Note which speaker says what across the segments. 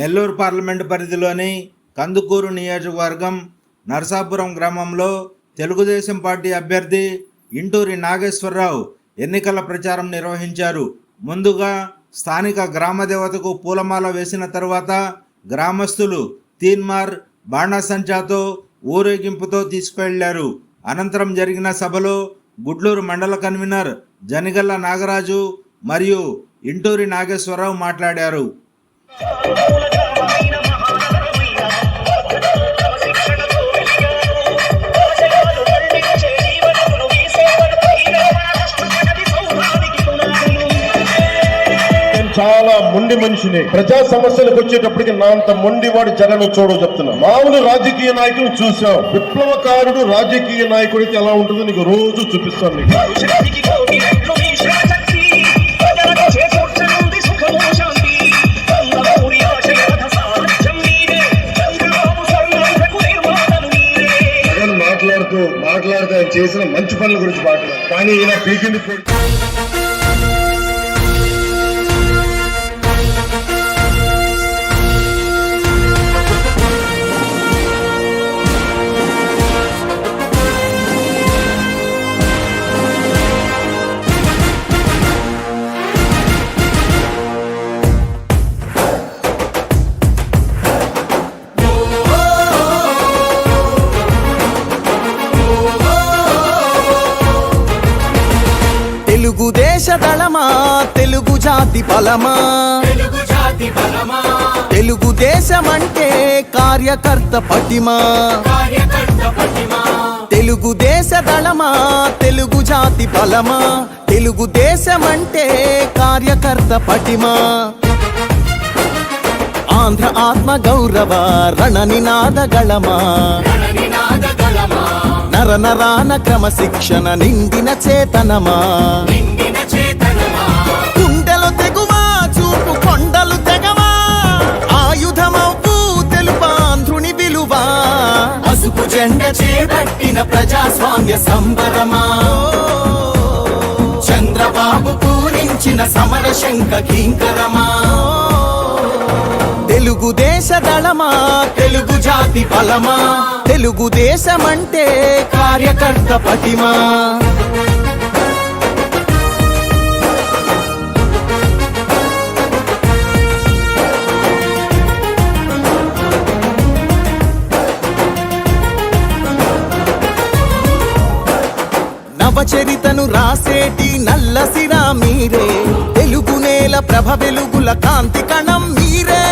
Speaker 1: Nellore parliament పరిధిలోని కందుకూరు నియోజకవర్గం నరసాపురం గ్రామంలో తెలుగుదేశం పార్టీ అభ్యర్థి ఇంటూరి నాగేశ్వరరావు ఎన్నికల ప్రచారం నిర్వహించారు. ముందుగా స్థానిక గ్రామదేవతకు పూలమాల వేసిన తర్వాత గ్రామస్తులు తీన్మార్ బాణాసంచాతో ఊరేగింపుతో తీసుకువెళ్లారు. అనంతరం జరిగిన సభలో గుడ్లూరు మండల కన్వీనర్ జనిగల్ల నాగరాజు మరియు ఇంటూరి నాగేశ్వరరావు మాట్లాడారు.
Speaker 2: చాలా మొండి మనిషిని. ప్రజా సమస్యలకు వచ్చేటప్పటికి నా అంత మొండివాడు జగన్ చూడవు చెప్తున్నా. మామూలు రాజకీయ నాయకులు చూసాం, విప్లవకారుడు రాజకీయ నాయకుడికి ఎలా ఉంటుందో నీకు రోజు చూపిస్తాను. జగన్ మాట్లాడుతూ ఆయన చేసిన మంచి పనుల గురించి మాట్లాడు, కానీ ఈయన పీకింది.
Speaker 3: తెలుగుదేశ దళమా, తెలుగు జాతి బలమా, తెలుగుదేశమంటే కార్యకర్త పటిమా. తెలుగుదేశ దళమా, తెలుగు జాతి బలమా, తెలుగుదేశమంటే కార్యకర్త పటిమా. ఆంధ్ర ఆత్మ గౌరవ రణనినాద గళమా, నర నరాన క్రమశిక్షణ నిండిన చేతనమా. గుండెలు తెగువా, చూపు కొండలు తెగవా, ఆయుధమవు తెలుపాంధ్రుని విలువా. పసుపు జెండ చేపట్టిన ప్రజాస్వామ్య సంబరమా, చంద్రబాబు పూరించిన సమర శంఖ కింకరమా. తెలుగుదేశ దళమా, తెలుగు జాతి బలమా, తెలుగుదేశమంటే కార్యకర్త పటిమా. నవచరితను రాసేటి నల్లసిరా మీరే, తెలుగు నేల ప్రభ వెలుగుల కాంతి కణం మీరే.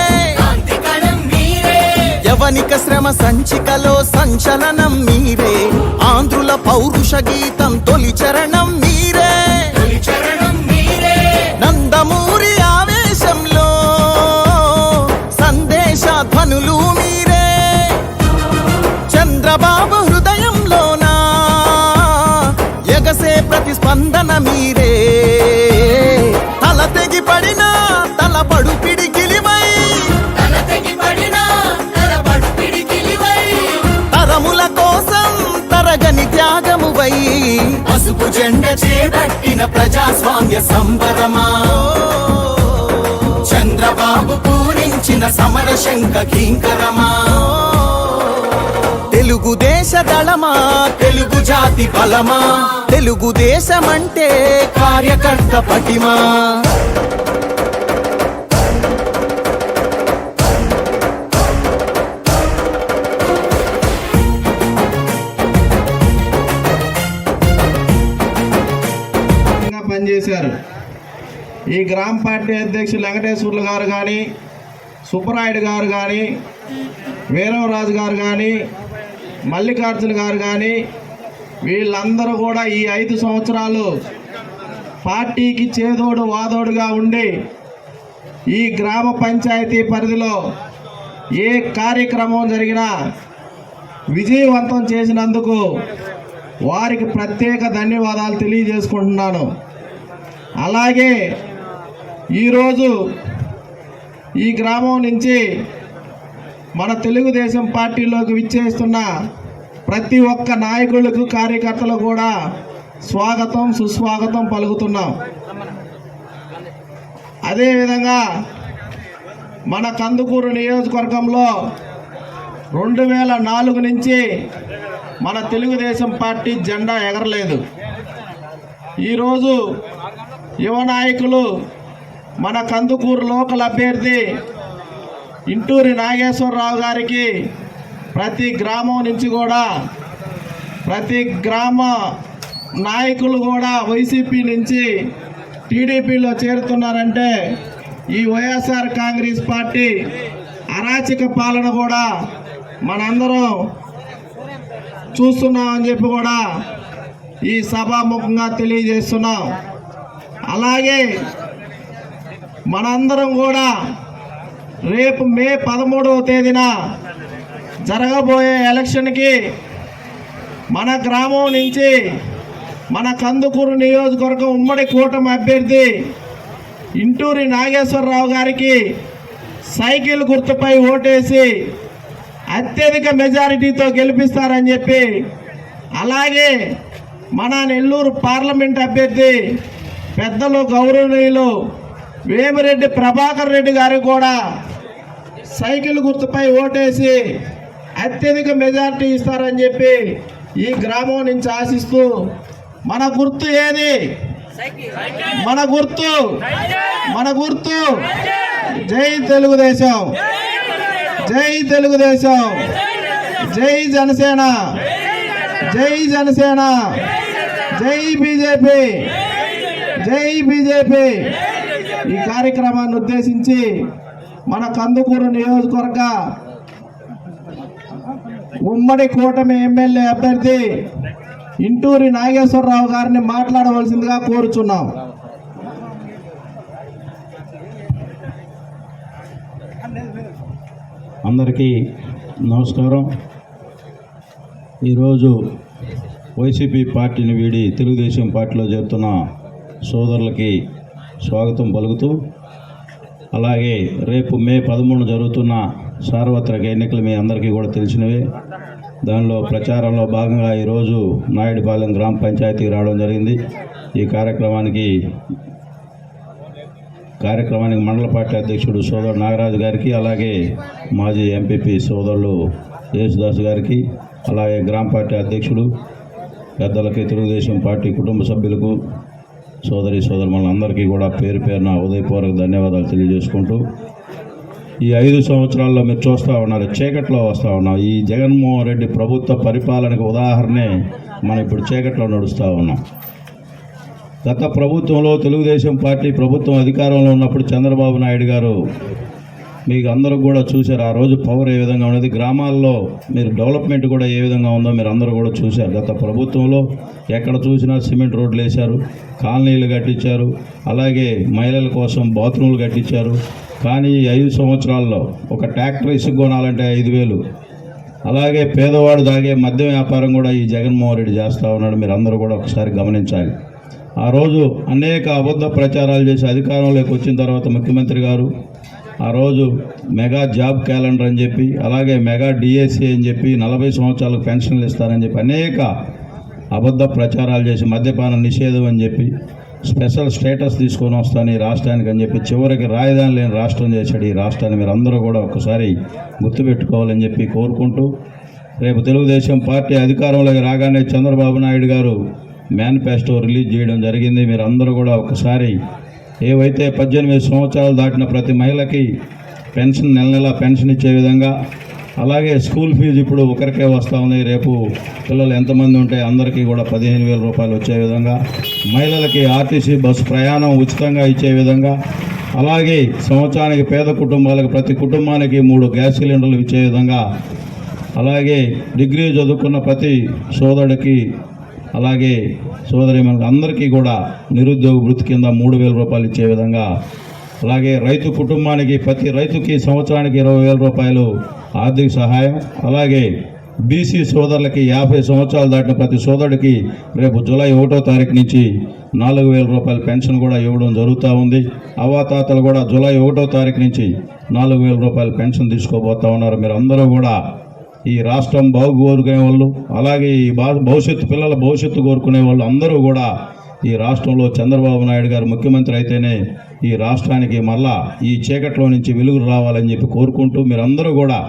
Speaker 3: యవనిక శ్రమ సంచికలో సంచలనం మీరే, ఆంధ్రుల పౌరుష గీతం తొలి చరణం మీరే. నందమూరి ఆవేశంలో సందేశధ్వనులు మీరే, చంద్రబాబు హృదయంలోనా ఎగసే ప్రతిస్పందన మీరే. తల తెగి పడిన తలపడు పిడికిలివై, తరముల కోసం తరగని త్యాగమువై. పసుపు జెండ చేపట్టిన ప్రజాస్వామ్య సంబరమా, చంద్రబాబు పూరించిన సమర శంఖ కింకరమా. తెలుగుదేశ దళమా, తెలుగు జాతి బలమా, తెలుగుదేశమంటే కార్యకర్త పటిమా.
Speaker 4: పనిచేశారు. ఈ గ్రామ పార్టీ అధ్యక్షులు వెంకటేశ్వర్లు గారు కానీ, సుబ్బరాయుడు గారు కానీ, వీరవరాజు గారు కానీ, మల్లికార్జున గారు కానీ, వీళ్ళందరూ కూడా ఈ 5 సంవత్సరాలు పార్టీకి చేదోడు వాదోడుగా ఉండి ఈ గ్రామ పంచాయతీ పరిధిలో ఏ కార్యక్రమం జరిగినా విజయవంతం చేసినందుకు వారికి ప్రత్యేక ధన్యవాదాలు తెలియజేసుకుంటున్నాను. అలాగే ఈరోజు ఈ గ్రామం నుంచి మన తెలుగుదేశం పార్టీలోకి విచ్చేస్తున్న ప్రతి ఒక్క నాయకులకు, కార్యకర్తలకు కూడా స్వాగతం, సుస్వాగతం పలుకుతున్నాం. అదేవిధంగా మన కందుకూరు నియోజకవర్గంలో 2004 నుంచి మన తెలుగుదేశం పార్టీ జెండా ఎగరలేదు. ఈరోజు యువ నాయకులు మన కందుకూరు లోకల్ అభ్యర్థి ఇంటూరి నాగేశ్వరరావు గారికి ప్రతి గ్రామం నుంచి కూడా ప్రతి గ్రామ నాయకులు కూడా వైసీపీ నుంచి టీడీపీలో చేరుతున్నారంటే ఈ వైఎస్ఆర్ కాంగ్రెస్ పార్టీ అరాచక పాలన కూడా మనందరం చూస్తున్నామని చెప్పి కూడా ఈ సభాముఖంగా తెలియజేస్తున్నాం. అలాగే మనందరం కూడా రేపు మే 13వ తేదీన జరగబోయే ఎలక్షన్కి మన గ్రామం నుంచి మన కందుకూరు నియోజకవర్గం ఉమ్మడి కూటమి అభ్యర్థి ఇంటూరి నాగేశ్వరరావు గారికి సైకిల్ గుర్తుపై ఓటేసి అత్యధిక మెజారిటీతో గెలిపిస్తారని చెప్పి, అలాగే మన నెల్లూరు పార్లమెంట్ అభ్యర్థి పెద్దలు గౌరవనీయులు వేమిరెడ్డి ప్రభాకర్ రెడ్డి గారు కూడా సైకిల్ గుర్తుపై ఓటేసి అత్యధిక మెజారిటీ ఇస్తారని చెప్పి ఈ గ్రామం నుంచి ఆశిస్తూ, మన గుర్తు ఏది? మన గుర్తు జై తెలుగుదేశం, జై తెలుగుదేశం, జై జనసేన, జై జనసేన, జై బీజేపీ, జై బీజేపీ. ఈ కార్యక్రమాన్ని ఉద్దేశించి మన కందుకూరు నియోజకవర్గ ఉమ్మడి కూటమి ఎమ్మెల్యే అభ్యర్థి ఇంటూరి నాగేశ్వరరావు గారిని మాట్లాడవలసిందిగా కోరుచున్నాం.
Speaker 5: అందరికీ నమస్కారం. ఈరోజు వైసీపీ పార్టీని వీడి తెలుగుదేశం పార్టీలో చేరుతున్న సోదరులకి స్వాగతం పలుకుతూ, అలాగే రేపు మే 13 జరుగుతున్న సార్వత్రిక ఎన్నికలు మీ అందరికీ కూడా తెలిసినవే. దానిలో ప్రచారంలో భాగంగా ఈరోజు నాయుడుపాలెం గ్రామ పంచాయతీకి రావడం జరిగింది. ఈ కార్యక్రమానికి మండల పార్టీ అధ్యక్షుడు సోదరుడు నాగరాజు గారికి, అలాగే మాజీ ఎంపీపీ సోదరులు యేసుదాస్ గారికి, అలాగే గ్రామ పార్టీ అధ్యక్షుడు పెద్దలకి, తెలుగుదేశం పార్టీ కుటుంబ సభ్యులకు, సోదరులందరికీ కూడా పేరు పేరున ఉదయపూర్వక ధన్యవాదాలు తెలియజేసుకుంటూ, ఈ 5 సంవత్సరాల్లో మీరు చూస్తూ ఉన్నారు, చీకట్లో వస్తూ ఉన్నాం. ఈ జగన్మోహన్ రెడ్డి ప్రభుత్వ పరిపాలనకు ఉదాహరణే మనం ఇప్పుడు చీకట్లో నడుస్తూ ఉన్నాం. గత ప్రభుత్వంలో తెలుగుదేశం పార్టీ ప్రభుత్వం అధికారంలో ఉన్నప్పుడు చంద్రబాబు నాయుడు గారు, మీకు అందరూ కూడా చూశారు, ఆ రోజు పవర్ ఏ విధంగా ఉన్నది, గ్రామాల్లో మీరు డెవలప్మెంట్ కూడా ఏ విధంగా ఉందో మీరు అందరూ కూడా చూశారు. గత ప్రభుత్వంలో ఎక్కడ చూసినా సిమెంట్ రోడ్లు వేశారు, కాలనీలు కట్టించారు, అలాగే మహిళల కోసం బాత్రూమ్లు కట్టించారు. కానీ ఈ 5 సంవత్సరాల్లో ఒక ట్రాక్టర్ ఇసుక కొనాలంటే 5,000, అలాగే పేదవాడు తాగే మద్యం వ్యాపారం కూడా ఈ జగన్మోహన్ రెడ్డి చేస్తూ ఉన్నాడు. మీరు అందరూ కూడా ఒకసారి గమనించాలి. ఆ రోజు అనేక అబద్ధ ప్రచారాలు చేసి అధికారంలోకి వచ్చిన తర్వాత ముఖ్యమంత్రి గారు ఆ రోజు మెగా జాబ్ క్యాలెండర్ అని చెప్పి, అలాగే మెగా డిఎస్సీ అని చెప్పి, 40 సంవత్సరాలకు పెన్షన్లు ఇస్తారని చెప్పి అనేక అబద్ధ ప్రచారాలు చేసి, మద్యపాన నిషేధం అని చెప్పి, స్పెషల్ స్టేటస్ తీసుకొని వస్తాను ఈ రాష్ట్రానికి అని చెప్పి, చివరికి రాజధాని లేని రాష్ట్రం చేశాడు ఈ రాష్ట్రాన్ని. మీరు అందరూ కూడా ఒకసారి గుర్తుపెట్టుకోవాలని చెప్పి కోరుకుంటూ, రేపు తెలుగుదేశం పార్టీ అధికారంలోకి రాగానే చంద్రబాబు నాయుడు గారు మేనిఫెస్టో రిలీజ్ చేయడం జరిగింది. మీరు అందరూ కూడా ఒకసారి ఏవైతే 18 సంవత్సరాలు దాటిన ప్రతి మహిళకి పెన్షన్ నెల నెల పెన్షన్ ఇచ్చే విధంగా, అలాగే స్కూల్ ఫీజు ఇప్పుడు ఒకరికే వస్తూ ఉంది, రేపు పిల్లలు ఎంతమంది ఉంటే అందరికీ కూడా 15,000 రూపాయలు వచ్చే విధంగా, మహిళలకి ఆర్టీసీ బస్సు ప్రయాణం ఉచితంగా ఇచ్చే విధంగా, అలాగే సంవత్సరానికి పేద కుటుంబాలకు ప్రతి కుటుంబానికి 3 గ్యాస్ సిలిండర్లు ఇచ్చే విధంగా, అలాగే డిగ్రీ చదువుకున్న ప్రతి సోదరుడికి, అలాగే సోదరిమణులకు అందరికీ కూడా నిరుద్యోగ వృత్తి కింద 3,000 రూపాయలు ఇచ్చే విధంగా, అలాగే రైతు కుటుంబానికి ప్రతి రైతుకి సంవత్సరానికి 20,000 రూపాయలు ఆర్థిక సహాయం, అలాగే బీసీ సోదరులకి 50 సంవత్సరాలు దాటిన ప్రతి సోదరుడికి రేపు జూలై 1వ తారీఖు నుంచి 4,000 రూపాయల పెన్షన్ కూడా ఇవ్వడం జరుగుతూ ఉంది. అవ్వాతాతలు కూడా జూలై 1వ తారీఖు నుంచి 4,000 రూపాయల పెన్షన్ తీసుకోబోతూ ఉన్నారు. మీరు అందరూ కూడా ఈ రాష్ట్రం బాగు కోరుకునే వాళ్ళు, అలాగే ఈ పిల్లల భవిష్యత్తు కోరుకునే వాళ్ళు అందరూ కూడా ఈ రాష్ట్రంలో చంద్రబాబు నాయుడు గారు ముఖ్యమంత్రి అయితేనే ఈ రాష్ట్రానికి మళ్ళా ఈ చీకట్లో నుంచి వెలుగులు రావాలని చెప్పి కోరుకుంటూ మీరందరూ కూడా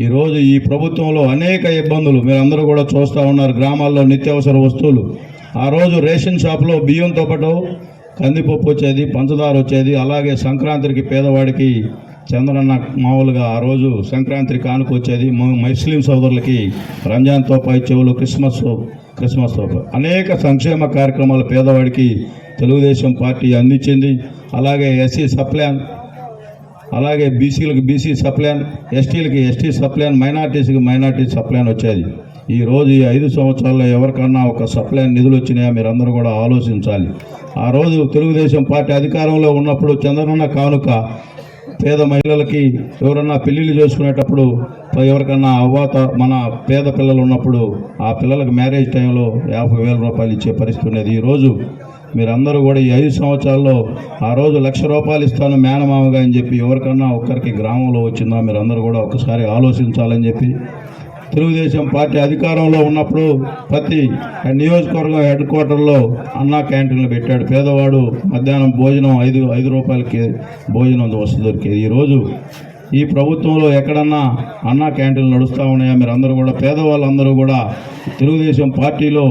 Speaker 5: ఈరోజు ఈ ప్రభుత్వంలో అనేక ఇబ్బందులు మీరందరూ కూడా చూస్తూ ఉన్నారు. గ్రామాల్లో నిత్యావసర వస్తువులు, ఆ రోజు రేషన్ షాప్లో బియ్యంతో పాటు కందిపప్పు వచ్చేది, పంచదార వచ్చేది. అలాగే సంక్రాంతికి పేదవాడికి చంద్రన్న మామూలుగా ఆ రోజు సంక్రాంతికి కానుక వచ్చేది. ముస్లిం సోదరులకి రంజాన్ తోపా ఇచ్చేవాళ్ళు, క్రిస్మస్ తోపా, అనేక సంక్షేమ కార్యక్రమాలు పేదవాడికి తెలుగుదేశం పార్టీ అందించింది. అలాగే ఎస్సీ సప్లాన్, అలాగే బీసీలకు బీసీ సప్లాన్, ఎస్టీలకి ఎస్టీ సప్లాన్, మైనార్టీస్కి మైనార్టీ సప్లాన్ వచ్చేది. ఈరోజు ఈ 5 సంవత్సరాల్లో ఎవరికన్నా ఒక సప్లాన్ నిధులు వచ్చినాయా మీరందరూ కూడా ఆలోచించాలి. ఆ రోజు తెలుగుదేశం పార్టీ అధికారంలో ఉన్నప్పుడు చంద్రన్న కానుక పేద మహిళలకి ఎవరన్నా పెళ్ళిళ్ళు చేసుకునేటప్పుడు ఎవరికన్నా మన పేద పిల్లలు ఉన్నప్పుడు ఆ పిల్లలకు మ్యారేజ్ టైంలో 50,000 రూపాయలు ఇచ్చే పరిస్థితి ఉన్నది. ఈరోజు మీరందరూ కూడా ఈ 5 సంవత్సరాల్లో ఆ రోజు 1,00,000 రూపాయలు ఇస్తాను మేనమామగా అని చెప్పి ఎవరికన్నా ఒక్కరికి గ్రామంలో వచ్చిందా మీరందరూ కూడా ఒకసారి ఆలోచించాలని చెప్పి తెలుగుదేశం పార్టీ అధికారంలో ఉన్నప్పుడు ప్రతి నియోజకవర్గం హెడ్ క్వార్టర్లో అన్నా క్యాంటీన్లు పెట్టాడు. పేదవాడు మధ్యాహ్నం భోజనం 5 రూపాయలకి భోజనం వస్తు దొరికేది. ఈరోజు ఈ ప్రభుత్వంలో ఎక్కడన్నా అన్నా క్యాంటీన్లు నడుస్తూ ఉన్నాయా మీరందరూ కూడా పేదవాళ్ళందరూ కూడా తెలుగుదేశం పార్టీలో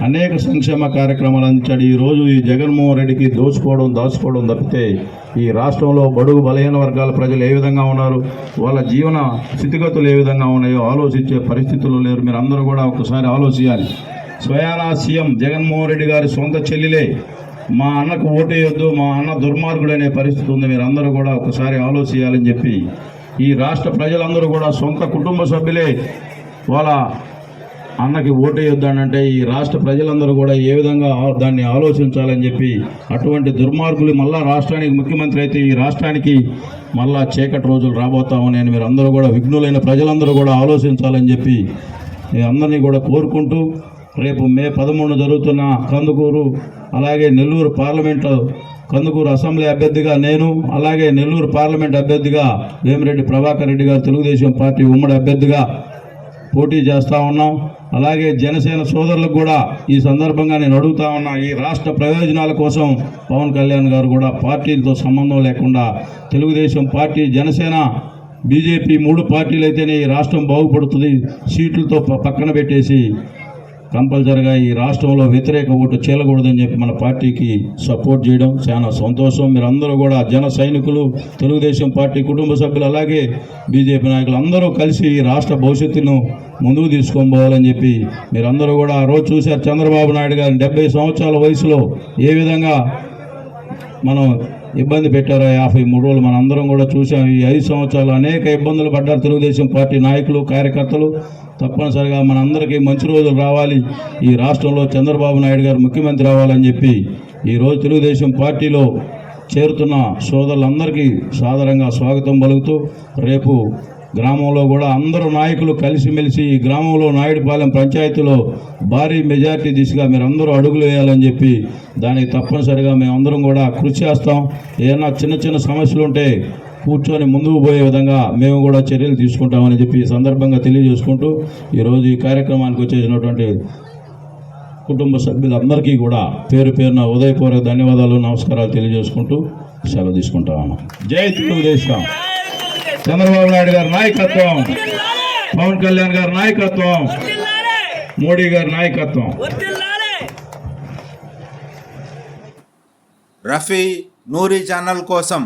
Speaker 5: అనేక సంక్షేమ కార్యక్రమాలు అందించాడు. ఈరోజు ఈ జగన్మోహన్ రెడ్డికి దాచుకోవడం తప్పితే ఈ రాష్ట్రంలో బడుగు బలహీన వర్గాల ప్రజలు ఏ విధంగా ఉన్నారు, వాళ్ళ జీవన స్థితిగతులు ఏ విధంగా ఉన్నాయో ఆలోచించే పరిస్థితుల్లో లేరు. మీరు అందరూ కూడా ఒకసారి ఆలోచించాలి. స్వయానా సీఎం జగన్మోహన్ రెడ్డి గారి సొంత చెల్లెలే మా అన్నకు ఓటేయొద్దు, మా అన్న దుర్మార్గుడు అనే పరిస్థితి ఉంది. మీరు అందరూ కూడా ఒకసారి ఆలోచించాలని చెప్పి ఈ రాష్ట్ర ప్రజలందరూ కూడా సొంత కుటుంబ సభ్యులే వాళ్ళ అన్నకి ఓటేయొద్దానంటే ఈ రాష్ట్ర ప్రజలందరూ కూడా ఏ విధంగా దాన్ని ఆలోచించాలని చెప్పి అటువంటి దుర్మార్గులు మళ్ళా రాష్ట్రానికి ముఖ్యమంత్రి అయితే ఈ రాష్ట్రానికి మళ్ళా చీకటి రోజులు రాబోతామని మీరు అందరూ కూడా విఘ్నులైన ప్రజలందరూ కూడా ఆలోచించాలని చెప్పి అందరినీ కూడా కోరుకుంటూ రేపు మే 13 జరుగుతున్న కందుకూరు అలాగే నెల్లూరు పార్లమెంటు కందుకూరు అసెంబ్లీ అభ్యర్థిగా నేను, అలాగే నెల్లూరు పార్లమెంట్ అభ్యర్థిగా వేమిరెడ్డి ప్రభాకర్ రెడ్డి గారు తెలుగుదేశం పార్టీ ఉమ్మడి అభ్యర్థిగా పోటీ చేస్తూ ఉన్నాం. అలాగే జనసేన సోదరులకు కూడా ఈ సందర్భంగా నేను అడుగుతా ఉన్నా, ఈ రాష్ట్ర ప్రయోజనాల కోసం పవన్ కళ్యాణ్ గారు కూడా పార్టీలతో సంబంధం లేకుండా తెలుగుదేశం పార్టీ, జనసేన, బీజేపీ 3 పార్టీలు అయితేనే ఈ రాష్ట్రం బాగుపడుతుంది, సీట్లతో పక్కన పెట్టేసి కంపల్సరిగా ఈ రాష్ట్రంలో వ్యతిరేక ఓటు చేయకూడదని చెప్పి మన పార్టీకి సపోర్ట్ చేయడం చాలా సంతోషం. మీరందరూ కూడా జన సైనికులు, తెలుగుదేశం పార్టీ కుటుంబ సభ్యులు, అలాగే బీజేపీ నాయకులు అందరూ కలిసి ఈ రాష్ట్ర భవిష్యత్తును ముందుకు తీసుకొని పోవాలని చెప్పి మీరందరూ కూడా ఆ రోజు చూశారు. చంద్రబాబు నాయుడు గారిని 70 సంవత్సరాల వయసులో ఏ విధంగా మనం ఇబ్బంది పెట్టారో 53 రోజులు మనందరం కూడా చూసాం. ఈ 5 సంవత్సరాలు అనేక ఇబ్బందులు పడ్డారు తెలుగుదేశం పార్టీ నాయకులు, కార్యకర్తలు. తప్పనిసరిగా మనందరికీ మంచి రోజులు రావాలి, ఈ రాష్ట్రంలో చంద్రబాబు నాయుడు గారు ముఖ్యమంత్రి రావాలని చెప్పి ఈరోజు తెలుగుదేశం పార్టీలో చేరుతున్న సోదరులందరికీ సాదరంగా స్వాగతం పలుకుతూ రేపు గ్రామంలో కూడా అందరూ నాయకులు కలిసిమెలిసి ఈ గ్రామంలో నాయుడుపాలెం పంచాయతీలో భారీ మెజార్టీ దిశగా మీరందరూ అడుగులు వేయాలని చెప్పి దానికి తప్పనిసరిగా మేమందరం కూడా కృషి చేస్తాం. ఏదైనా చిన్న సమస్యలు ఉంటే కూర్చొని ముందుకు పోయే విధంగా మేము కూడా చర్యలు తీసుకుంటామని చెప్పి ఈ సందర్భంగా తెలియజేసుకుంటూ ఈరోజు ఈ కార్యక్రమానికి వచ్చేసినటువంటి కుటుంబ సభ్యులందరికీ కూడా పేరు పేరున ఉదయపూర్వక ధన్యవాదాలు, నమస్కారాలు తెలియజేసుకుంటూ సెలవు తీసుకుంటాము. జై తెలుగుదేశం. చంద్రబాబు నాయుడు గారి నాయకత్వం, పవన్ కళ్యాణ్ గారి నాయకత్వం, మోడీ గారి నాయకత్వం.
Speaker 1: రఫీ నూరి ఛానల్ కోసం